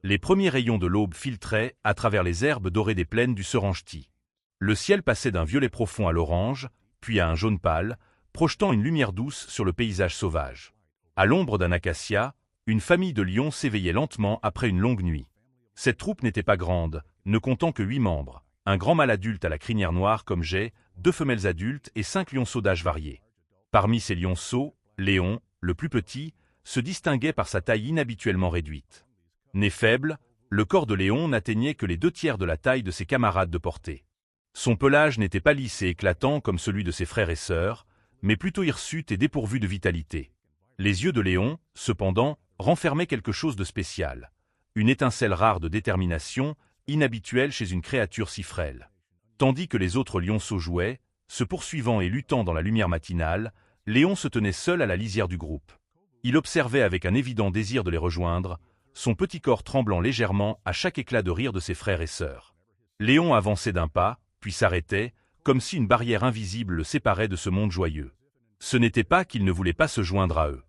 Les premiers rayons de l'aube filtraient à travers les herbes dorées des plaines du Serengeti. Le ciel passait d'un violet profond à l'orange, puis à un jaune pâle, projetant une lumière douce sur le paysage sauvage. À l'ombre d'un acacia, une famille de lions s'éveillait lentement après une longue nuit. Cette troupe n'était pas grande, ne comptant que 8 membres, un grand mâle adulte à la crinière noire comme j'ai, 2 femelles adultes et 5 lionceaux d'âge variés. Parmi ces lionceaux, Léon, le plus petit, se distinguait par sa taille inhabituellement réduite. Né faible, le corps de Léon n'atteignait que les 2/3 de la taille de ses camarades de portée. Son pelage n'était pas lisse et éclatant comme celui de ses frères et sœurs, mais plutôt hirsute et dépourvu de vitalité. Les yeux de Léon, cependant, renfermaient quelque chose de spécial, une étincelle rare de détermination, inhabituelle chez une créature si frêle. Tandis que les autres lionceaux jouaient, se poursuivant et luttant dans la lumière matinale, Léon se tenait seul à la lisière du groupe. Il observait avec un évident désir de les rejoindre, son petit corps tremblant légèrement à chaque éclat de rire de ses frères et sœurs. Léon avançait d'un pas, puis s'arrêtait, comme si une barrière invisible le séparait de ce monde joyeux. Ce n'était pas qu'il ne voulait pas se joindre à eux.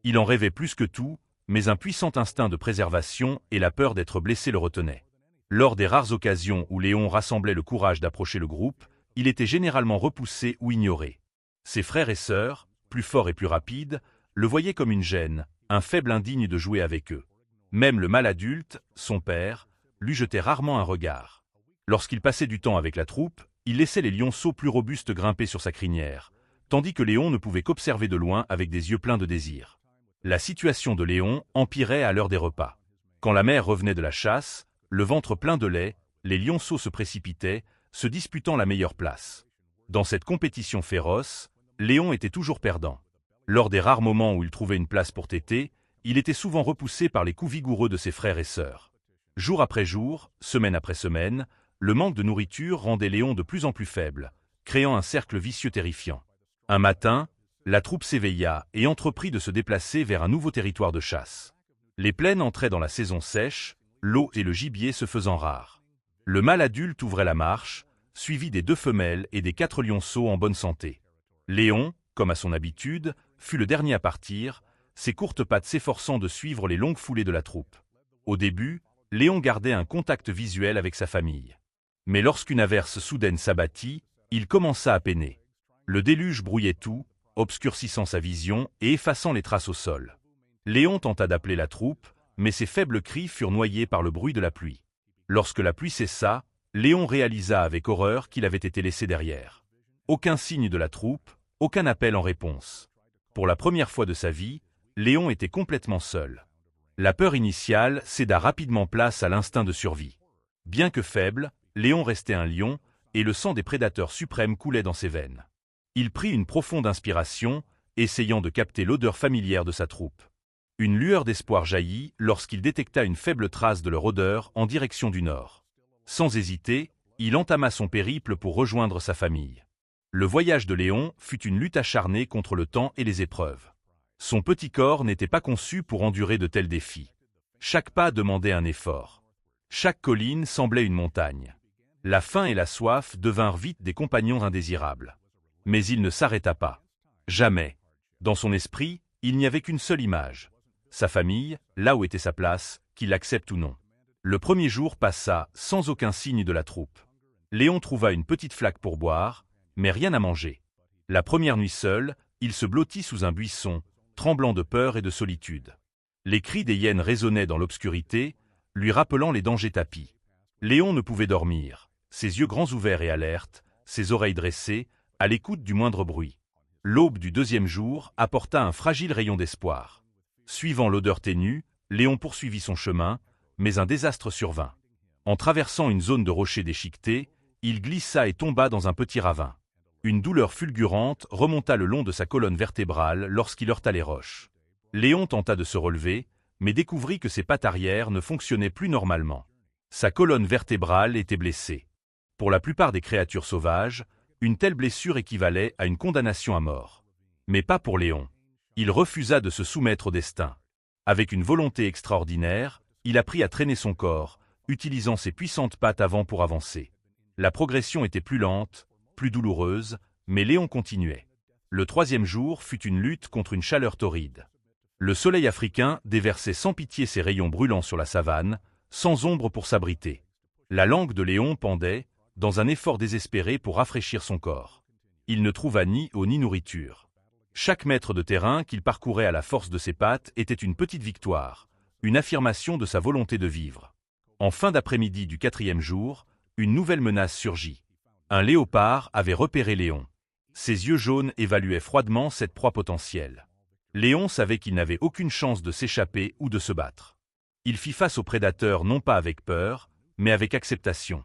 Il en rêvait plus que tout, mais un puissant instinct de préservation et la peur d'être blessé le retenaient. Lors des rares occasions où Léon rassemblait le courage d'approcher le groupe, il était généralement repoussé ou ignoré. Ses frères et sœurs, plus forts et plus rapides, le voyaient comme une gêne, un faible indigne de jouer avec eux. Même le mâle adulte, son père, lui jetait rarement un regard. Lorsqu'il passait du temps avec la troupe, il laissait les lionceaux plus robustes grimper sur sa crinière, tandis que Léon ne pouvait qu'observer de loin avec des yeux pleins de désir. La situation de Léon empirait à l'heure des repas. Quand la mère revenait de la chasse, le ventre plein de lait, les lionceaux se précipitaient, se disputant la meilleure place. Dans cette compétition féroce, Léon était toujours perdant. Lors des rares moments où il trouvait une place pour téter, il était souvent repoussé par les coups vigoureux de ses frères et sœurs. Jour après jour, semaine après semaine, le manque de nourriture rendait Léon de plus en plus faible, créant un cercle vicieux terrifiant. Un matin, la troupe s'éveilla et entreprit de se déplacer vers un nouveau territoire de chasse. Les plaines entraient dans la saison sèche, l'eau et le gibier se faisant rares. Le mâle adulte ouvrait la marche, suivi des 2 femelles et des 4 lionceaux en bonne santé. Léon, comme à son habitude, fut le dernier à partir, ses courtes pattes s'efforçant de suivre les longues foulées de la troupe. Au début, Léon gardait un contact visuel avec sa famille. Mais lorsqu'une averse soudaine s'abattit, il commença à peiner. Le déluge brouillait tout, obscurcissant sa vision et effaçant les traces au sol. Léon tenta d'appeler la troupe, mais ses faibles cris furent noyés par le bruit de la pluie. Lorsque la pluie cessa, Léon réalisa avec horreur qu'il avait été laissé derrière. Aucun signe de la troupe, aucun appel en réponse. Pour la première fois de sa vie, Léon était complètement seul. La peur initiale céda rapidement place à l'instinct de survie. Bien que faible, Léon restait un lion, et le sang des prédateurs suprêmes coulait dans ses veines. Il prit une profonde inspiration, essayant de capter l'odeur familière de sa troupe. Une lueur d'espoir jaillit lorsqu'il détecta une faible trace de leur odeur en direction du nord. Sans hésiter, il entama son périple pour rejoindre sa famille. Le voyage de Léon fut une lutte acharnée contre le temps et les épreuves. Son petit corps n'était pas conçu pour endurer de tels défis. Chaque pas demandait un effort. Chaque colline semblait une montagne. La faim et la soif devinrent vite des compagnons indésirables. Mais il ne s'arrêta pas. Jamais. Dans son esprit, il n'y avait qu'une seule image. Sa famille, là où était sa place, qu'il l'accepte ou non. Le premier jour passa sans aucun signe de la troupe. Léon trouva une petite flaque pour boire, mais rien à manger. La première nuit seul, il se blottit sous un buisson, tremblant de peur et de solitude. Les cris des hyènes résonnaient dans l'obscurité, lui rappelant les dangers tapis. Léon ne pouvait dormir, ses yeux grands ouverts et alertes, ses oreilles dressées, à l'écoute du moindre bruit. L'aube du 2e jour apporta un fragile rayon d'espoir. Suivant l'odeur ténue, Léon poursuivit son chemin, mais un désastre survint. En traversant une zone de rochers déchiquetés, il glissa et tomba dans un petit ravin. Une douleur fulgurante remonta le long de sa colonne vertébrale lorsqu'il heurta les roches. Léon tenta de se relever, mais découvrit que ses pattes arrière ne fonctionnaient plus normalement. Sa colonne vertébrale était blessée. Pour la plupart des créatures sauvages, une telle blessure équivalait à une condamnation à mort. Mais pas pour Léon. Il refusa de se soumettre au destin. Avec une volonté extraordinaire, il apprit à traîner son corps, utilisant ses puissantes pattes avant pour avancer. La progression était plus lente, plus douloureuse, mais Léon continuait. Le 3e jour fut une lutte contre une chaleur torride. Le soleil africain déversait sans pitié ses rayons brûlants sur la savane, sans ombre pour s'abriter. La langue de Léon pendait, dans un effort désespéré pour rafraîchir son corps. Il ne trouva ni eau ni nourriture. Chaque mètre de terrain qu'il parcourait à la force de ses pattes était une petite victoire, une affirmation de sa volonté de vivre. En fin d'après-midi du 4e jour, une nouvelle menace surgit. Un léopard avait repéré Léon. Ses yeux jaunes évaluaient froidement cette proie potentielle. Léon savait qu'il n'avait aucune chance de s'échapper ou de se battre. Il fit face au prédateur non pas avec peur, mais avec acceptation.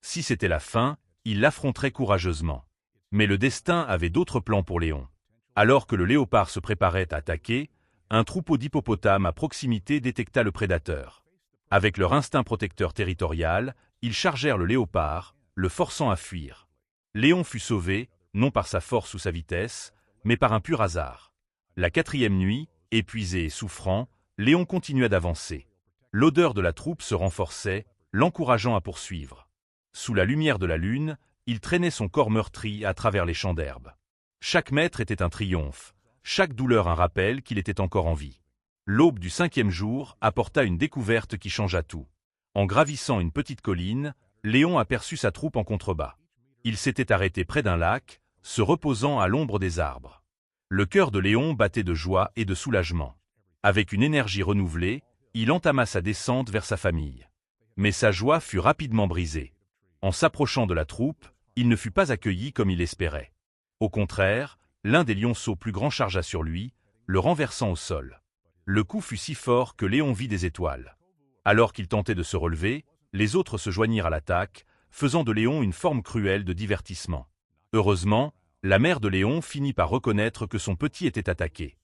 Si c'était la fin, il l'affronterait courageusement. Mais le destin avait d'autres plans pour Léon. Alors que le léopard se préparait à attaquer, un troupeau d'hippopotames à proximité détecta le prédateur. Avec leur instinct protecteur territorial, ils chargèrent le léopard, le forçant à fuir. Léon fut sauvé, non par sa force ou sa vitesse, mais par un pur hasard. La 4e nuit, épuisé et souffrant, Léon continua d'avancer. L'odeur de la troupe se renforçait, l'encourageant à poursuivre. Sous la lumière de la lune, il traînait son corps meurtri à travers les champs d'herbe. Chaque mètre était un triomphe, chaque douleur un rappel qu'il était encore en vie. L'aube du 5e jour apporta une découverte qui changea tout. En gravissant une petite colline, Léon aperçut sa troupe en contrebas. Il s'était arrêté près d'un lac, se reposant à l'ombre des arbres. Le cœur de Léon battait de joie et de soulagement. Avec une énergie renouvelée, il entama sa descente vers sa famille. Mais sa joie fut rapidement brisée. En s'approchant de la troupe, il ne fut pas accueilli comme il l'espérait. Au contraire, l'un des lionceaux plus grands chargea sur lui, le renversant au sol. Le coup fut si fort que Léon vit des étoiles. Alors qu'il tentait de se relever, les autres se joignirent à l'attaque, faisant de Léon une forme cruelle de divertissement. Heureusement, la mère de Léon finit par reconnaître que son petit était attaqué.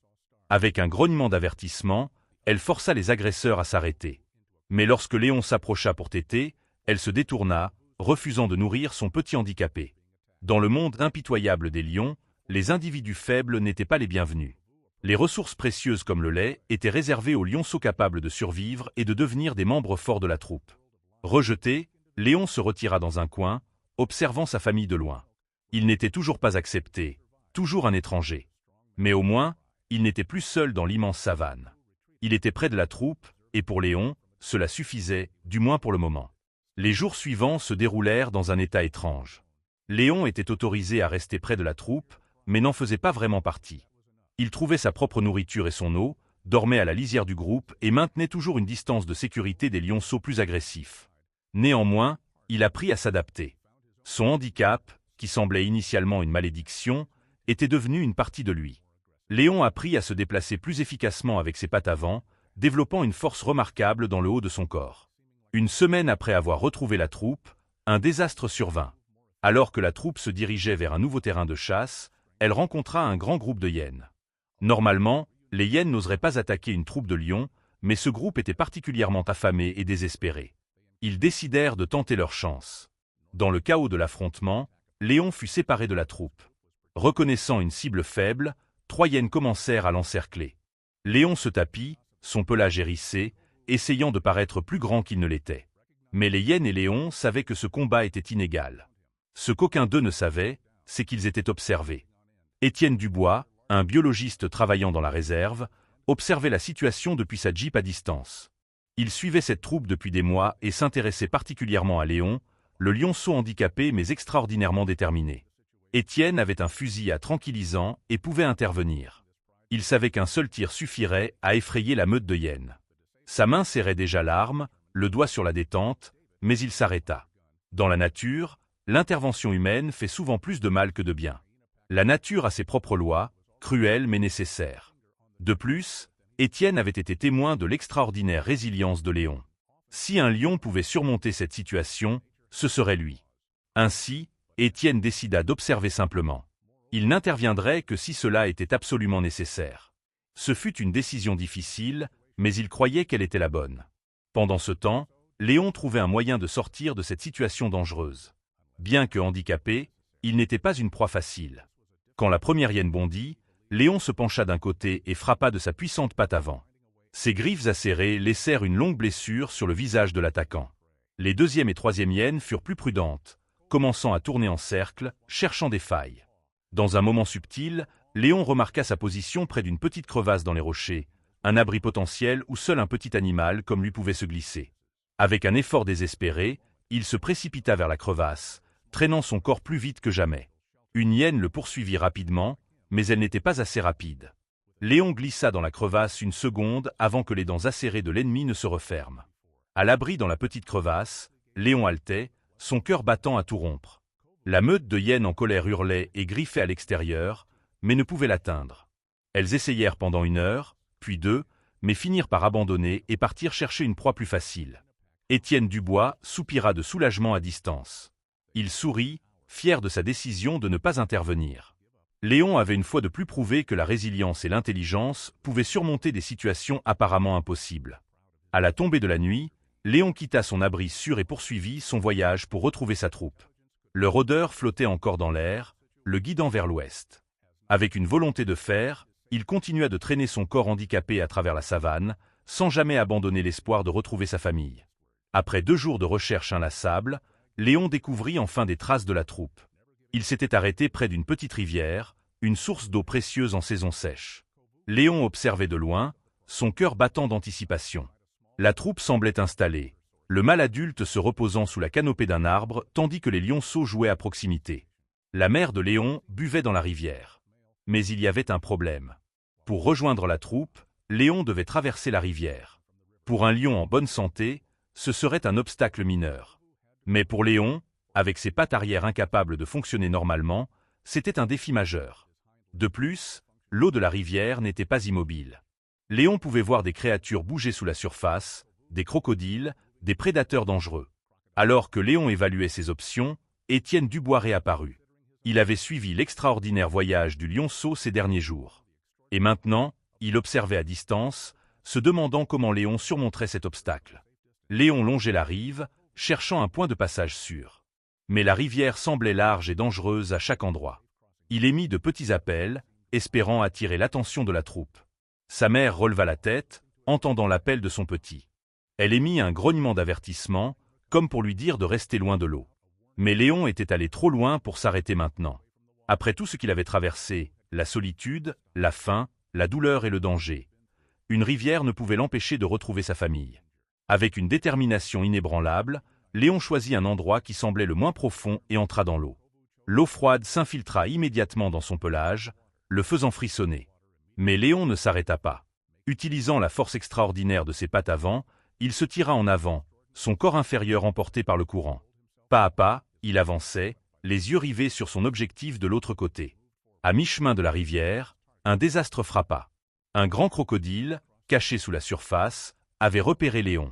Avec un grognement d'avertissement, elle força les agresseurs à s'arrêter. Mais lorsque Léon s'approcha pour téter, elle se détourna, refusant de nourrir son petit handicapé. Dans le monde impitoyable des lions, les individus faibles n'étaient pas les bienvenus. Les ressources précieuses comme le lait étaient réservées aux lionceaux capables de survivre et de devenir des membres forts de la troupe. Rejeté, Léon se retira dans un coin, observant sa famille de loin. Il n'était toujours pas accepté, toujours un étranger. Mais au moins, il n'était plus seul dans l'immense savane. Il était près de la troupe, et pour Léon, cela suffisait, du moins pour le moment. Les jours suivants se déroulèrent dans un état étrange. Léon était autorisé à rester près de la troupe, mais n'en faisait pas vraiment partie. Il trouvait sa propre nourriture et son eau, dormait à la lisière du groupe et maintenait toujours une distance de sécurité des lionceaux plus agressifs. Néanmoins, il apprit à s'adapter. Son handicap, qui semblait initialement une malédiction, était devenu une partie de lui. Léon apprit à se déplacer plus efficacement avec ses pattes avant, développant une force remarquable dans le haut de son corps. Une semaine après avoir retrouvé la troupe, un désastre survint. Alors que la troupe se dirigeait vers un nouveau terrain de chasse, elle rencontra un grand groupe de hyènes. Normalement, les hyènes n'oseraient pas attaquer une troupe de lions, mais ce groupe était particulièrement affamé et désespéré. Ils décidèrent de tenter leur chance. Dans le chaos de l'affrontement, Léon fut séparé de la troupe. Reconnaissant une cible faible, 3 hyènes commencèrent à l'encercler. Léon se tapit, son pelage hérissé, essayant de paraître plus grand qu'il ne l'était. Mais les hyènes et Léon savaient que ce combat était inégal. Ce qu'aucun d'eux ne savait, c'est qu'ils étaient observés. Étienne Dubois, un biologiste travaillant dans la réserve, observait la situation depuis sa Jeep à distance. Il suivait cette troupe depuis des mois et s'intéressait particulièrement à Léon, le lionceau handicapé mais extraordinairement déterminé. Étienne avait un fusil à tranquillisant et pouvait intervenir. Il savait qu'un seul tir suffirait à effrayer la meute de hyènes. Sa main serrait déjà l'arme, le doigt sur la détente, mais il s'arrêta. Dans la nature, l'intervention humaine fait souvent plus de mal que de bien. La nature a ses propres lois, cruelles mais nécessaires. De plus, Étienne avait été témoin de l'extraordinaire résilience de Léon. Si un lion pouvait surmonter cette situation, ce serait lui. Ainsi, Étienne décida d'observer simplement. Il n'interviendrait que si cela était absolument nécessaire. Ce fut une décision difficile, mais il croyait qu'elle était la bonne. Pendant ce temps, Léon trouvait un moyen de sortir de cette situation dangereuse. Bien que handicapé, il n'était pas une proie facile. Quand la première hyène bondit, Léon se pencha d'un côté et frappa de sa puissante patte avant. Ses griffes acérées laissèrent une longue blessure sur le visage de l'attaquant. Les 2e et 3e hyènes furent plus prudentes, commençant à tourner en cercle, cherchant des failles. Dans un moment subtil, Léon remarqua sa position près d'une petite crevasse dans les rochers, un abri potentiel où seul un petit animal comme lui pouvait se glisser. Avec un effort désespéré, il se précipita vers la crevasse, traînant son corps plus vite que jamais. Une hyène le poursuivit rapidement, mais elle n'était pas assez rapide. Léon glissa dans la crevasse une seconde avant que les dents acérées de l'ennemi ne se referment. À l'abri dans la petite crevasse, Léon haletait, son cœur battant à tout rompre. La meute de hyènes en colère hurlait et griffait à l'extérieur, mais ne pouvait l'atteindre. Elles essayèrent pendant 1 heure, puis 2, mais finirent par abandonner et partirent chercher une proie plus facile. Étienne Dubois soupira de soulagement à distance. Il sourit, fier de sa décision de ne pas intervenir. Léon avait une fois de plus prouvé que la résilience et l'intelligence pouvaient surmonter des situations apparemment impossibles. À la tombée de la nuit, Léon quitta son abri sûr et poursuivit son voyage pour retrouver sa troupe. Le rôdeur flottait encore dans l'air, le guidant vers l'ouest. Avec une volonté de fer, il continua de traîner son corps handicapé à travers la savane, sans jamais abandonner l'espoir de retrouver sa famille. Après 2 jours de recherche inlassable, Léon découvrit enfin des traces de la troupe. Il s'était arrêté près d'une petite rivière, une source d'eau précieuse en saison sèche. Léon observait de loin, son cœur battant d'anticipation. La troupe semblait installée, le mâle adulte se reposant sous la canopée d'un arbre tandis que les lionceaux jouaient à proximité. La mère de Léon buvait dans la rivière. Mais il y avait un problème. Pour rejoindre la troupe, Léon devait traverser la rivière. Pour un lion en bonne santé, ce serait un obstacle mineur. Mais pour Léon, avec ses pattes arrière incapables de fonctionner normalement, c'était un défi majeur. De plus, l'eau de la rivière n'était pas immobile. Léon pouvait voir des créatures bouger sous la surface, des crocodiles, des prédateurs dangereux. Alors que Léon évaluait ses options, Étienne Dubois réapparut. Il avait suivi l'extraordinaire voyage du lionceau ces derniers jours. Et maintenant, il observait à distance, se demandant comment Léon surmonterait cet obstacle. Léon longeait la rive, cherchant un point de passage sûr. Mais la rivière semblait large et dangereuse à chaque endroit. Il émit de petits appels, espérant attirer l'attention de la troupe. Sa mère releva la tête, entendant l'appel de son petit. Elle émit un grognement d'avertissement, comme pour lui dire de rester loin de l'eau. Mais Léon était allé trop loin pour s'arrêter maintenant. Après tout ce qu'il avait traversé, la solitude, la faim, la douleur et le danger, une rivière ne pouvait l'empêcher de retrouver sa famille. Avec une détermination inébranlable, Léon choisit un endroit qui semblait le moins profond et entra dans l'eau. L'eau froide s'infiltra immédiatement dans son pelage, le faisant frissonner. Mais Léon ne s'arrêta pas. Utilisant la force extraordinaire de ses pattes avant, il se tira en avant, son corps inférieur emporté par le courant. Pas à pas, il avançait, les yeux rivés sur son objectif de l'autre côté. À mi-chemin de la rivière, un désastre frappa. Un grand crocodile, caché sous la surface, avait repéré Léon.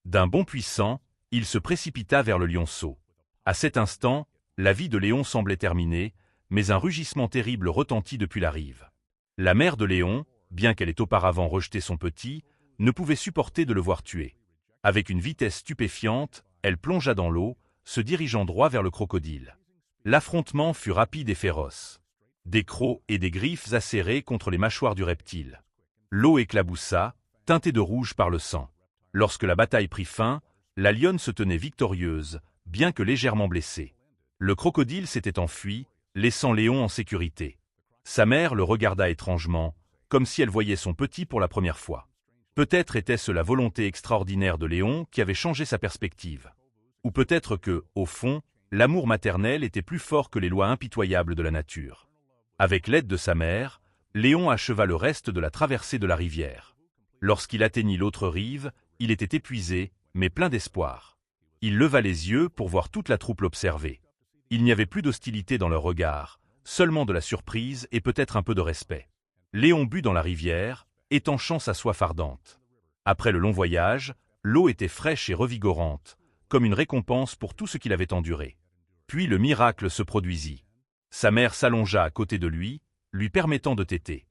D'un bond puissant, il se précipita vers le lionceau. À cet instant, la vie de Léon semblait terminée, mais un rugissement terrible retentit depuis la rive. La mère de Léon, bien qu'elle ait auparavant rejeté son petit, ne pouvait supporter de le voir tuer. Avec une vitesse stupéfiante, elle plongea dans l'eau, se dirigeant droit vers le crocodile. L'affrontement fut rapide et féroce. Des crocs et des griffes acérées contre les mâchoires du reptile. L'eau éclaboussa, teintée de rouge par le sang. Lorsque la bataille prit fin, la lionne se tenait victorieuse, bien que légèrement blessée. Le crocodile s'était enfui, laissant Léon en sécurité. Sa mère le regarda étrangement, comme si elle voyait son petit pour la première fois. Peut-être était-ce la volonté extraordinaire de Léon qui avait changé sa perspective. Ou peut-être que, au fond, l'amour maternel était plus fort que les lois impitoyables de la nature. Avec l'aide de sa mère, Léon acheva le reste de la traversée de la rivière. Lorsqu'il atteignit l'autre rive, il était épuisé, mais plein d'espoir. Il leva les yeux pour voir toute la troupe l'observer. Il n'y avait plus d'hostilité dans leur regard, seulement de la surprise et peut-être un peu de respect. Léon but dans la rivière, étanchant sa soif ardente. Après le long voyage, l'eau était fraîche et revigorante, comme une récompense pour tout ce qu'il avait enduré. Puis le miracle se produisit. Sa mère s'allongea à côté de lui permettant de téter.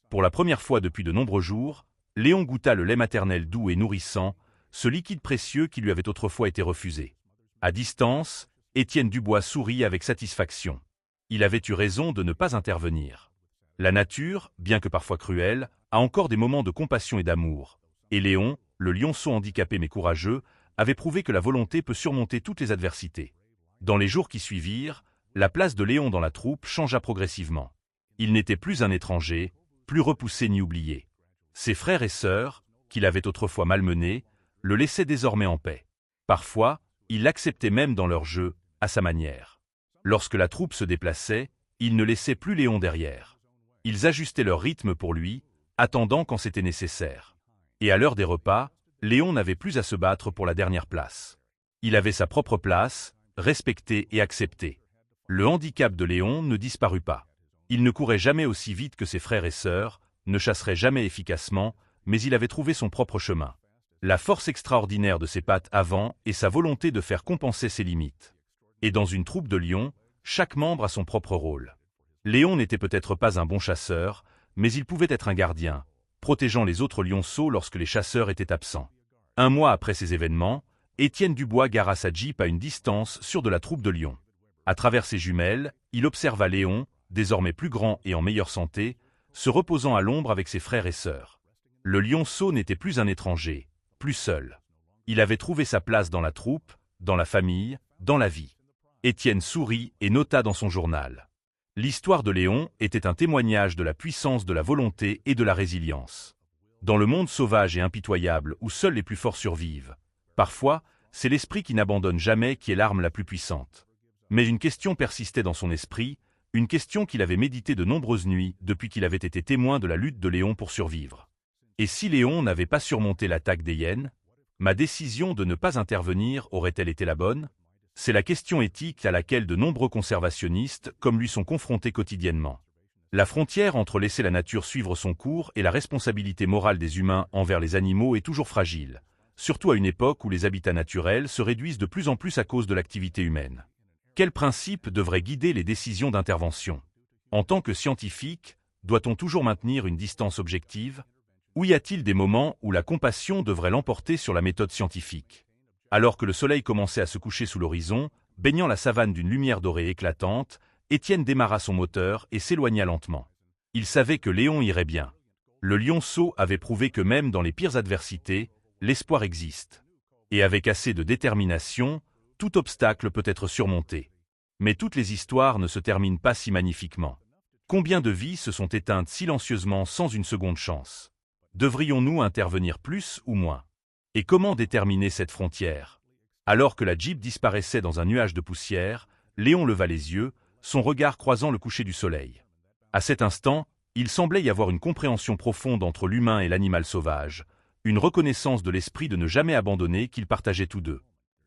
Pour la première fois depuis de nombreux jours, Léon goûta le lait maternel doux et nourrissant, ce liquide précieux qui lui avait autrefois été refusé. À distance, Étienne Dubois sourit avec satisfaction. Il avait eu raison de ne pas intervenir. La nature, bien que parfois cruelle, a encore des moments de compassion et d'amour. Et Léon, le lionceau handicapé mais courageux, avait prouvé que la volonté peut surmonter toutes les adversités. Dans les jours qui suivirent, la place de Léon dans la troupe changea progressivement. Il n'était plus un étranger, plus repoussé ni oublié. Ses frères et sœurs, qu'il avait autrefois malmenés, le laissaient désormais en paix. Parfois, il l'acceptait même dans leur jeu, à sa manière. Lorsque la troupe se déplaçait, ils ne laissaient plus Léon derrière. Ils ajustaient leur rythme pour lui, attendant quand c'était nécessaire. Et à l'heure des repas, Léon n'avait plus à se battre pour la dernière place. Il avait sa propre place, respectée et acceptée. Le handicap de Léon ne disparut pas. Il ne courait jamais aussi vite que ses frères et sœurs, ne chasserait jamais efficacement, mais il avait trouvé son propre chemin. La force extraordinaire de ses pattes avant et sa volonté de faire compenser ses limites. Et dans une troupe de lions, chaque membre a son propre rôle. Léon n'était peut-être pas un bon chasseur, mais il pouvait être un gardien, protégeant les autres lionceaux lorsque les chasseurs étaient absents. Un mois après ces événements, Étienne Dubois gara sa Jeep à une distance sûre de la troupe de lions. À travers ses jumelles, il observa Léon, désormais plus grand et en meilleure santé, se reposant à l'ombre avec ses frères et sœurs. Le lionceau n'était plus un étranger, plus seul. Il avait trouvé sa place dans la troupe, dans la famille, dans la vie. Étienne sourit et nota dans son journal. L'histoire de Léon était un témoignage de la puissance de la volonté et de la résilience. Dans le monde sauvage et impitoyable où seuls les plus forts survivent, parfois, c'est l'esprit qui n'abandonne jamais qui est l'arme la plus puissante. Mais une question persistait dans son esprit, une question qu'il avait méditée de nombreuses nuits depuis qu'il avait été témoin de la lutte de Léon pour survivre. Et si Léon n'avait pas surmonté l'attaque des hyènes, ma décision de ne pas intervenir aurait-elle été la bonne? C'est la question éthique à laquelle de nombreux conservationnistes comme lui sont confrontés quotidiennement. La frontière entre laisser la nature suivre son cours et la responsabilité morale des humains envers les animaux est toujours fragile, surtout à une époque où les habitats naturels se réduisent de plus en plus à cause de l'activité humaine. Quels principes devraient guider les décisions d'intervention? En tant que scientifique, doit-on toujours maintenir une distance objective? Ou y a-t-il des moments où la compassion devrait l'emporter sur la méthode scientifique? Alors que le soleil commençait à se coucher sous l'horizon, baignant la savane d'une lumière dorée éclatante, Étienne démarra son moteur et s'éloigna lentement. Il savait que Léon irait bien. Le lionceau avait prouvé que même dans les pires adversités, l'espoir existe. Et avec assez de détermination, tout obstacle peut être surmonté. Mais toutes les histoires ne se terminent pas si magnifiquement. Combien de vies se sont éteintes silencieusement sans une seconde chance? Devrions-nous intervenir plus ou moins? Et comment déterminer cette frontière? Alors que la Jeep disparaissait dans un nuage de poussière, Léon leva les yeux, son regard croisant le coucher du soleil. À cet instant, il semblait y avoir une compréhension profonde entre l'humain et l'animal sauvage, une reconnaissance de l'esprit de ne jamais abandonner qu'ils partageaient tous deux.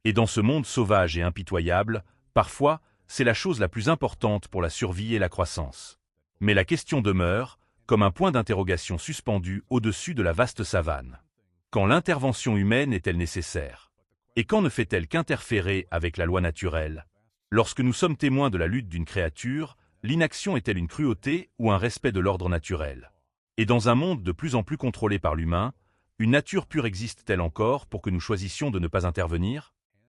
Et dans ce monde sauvage et impitoyable, parfois, c'est la chose la plus importante pour la survie et la croissance. Mais la question demeure, comme un point d'interrogation suspendu au-dessus de la vaste savane. Quand l'intervention humaine est-elle nécessaire? Et quand ne fait-elle qu'interférer avec la loi naturelle? Lorsque nous sommes témoins de la lutte d'une créature, l'inaction est-elle une cruauté ou un respect de l'ordre naturel? Et dans un monde de plus en plus contrôlé par l'humain, une nature pure existe-t-elle encore pour que nous choisissions de ne pas intervenir?